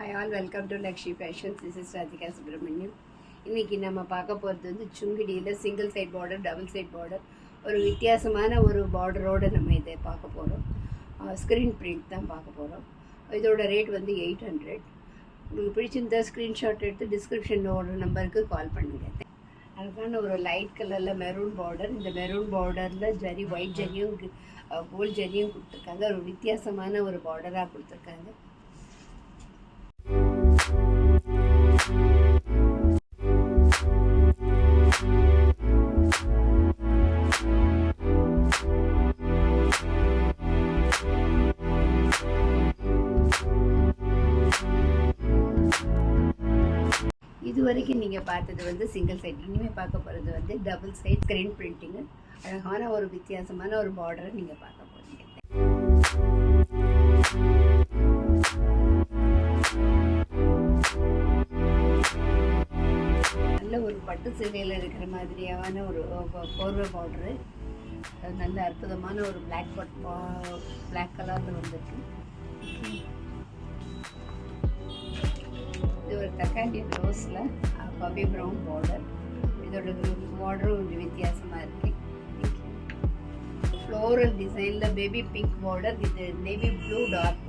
Hi all, welcome to Lakshmi Fashions. This is Radhika Subramaniam. இன்னைக்கு நம்ம பார்க்க போகிறது வந்து சுங்கிடியில் single side border, double side border, ஒரு வித்தியாசமான ஒரு பார்டரோடு நம்ம இதை பார்க்க போகிறோம். ஸ்க்ரீன் பிரிண்ட் தான் பார்க்க போகிறோம். இதோட ரேட் வந்து 800. உங்களுக்கு பிடிச்சிருந்தா ஸ்க்ரீன்ஷாட் எடுத்து டிஸ்கிரிப்ஷனில் ஒரு நம்பருக்கு கால் பண்ணுங்கள். அதுக்கான ஒரு லைட் கலரில் மெரூன் பார்டர், இந்த மெரூன் பார்டரில் ஜரி ஒயிட் ஜரியும் கோல்ட் ஜரியும் கொடுத்துருக்காங்க. ஒரு வித்தியாசமான ஒரு பார்டராக கொடுத்துருக்காங்க. இது வரைக்கும் நீங்கள் பார்த்தது வந்து சிங்கிள் சைட். இனிமேல் பார்க்க போகிறது வந்து டபுள் சைட் ஸ்க்ரீன் பிரிண்டிங்கு. அழகான ஒரு வித்தியாசமான ஒரு பார்டரை நீங்கள் பார்க்க போகிறீங்க. நல்ல ஒரு பட்டு சேலையில் இருக்கிற மாதிரியான ஒரு கோர்வை பார்டரு. நல்ல அற்புதமான ஒரு பிளாக் கலரில் வந்திருக்கு. இது ஒரு தக்காளி ரோஸில் பப்பி ப்ரௌன் பார்டர். இதோட பார்டரும் கொஞ்சம் வித்தியாசமாக இருக்குது. ஃப்ளோரல் டிசைனில் பேபி பிங்க் பார்டர். இது நேவி ப்ளூ டார்க்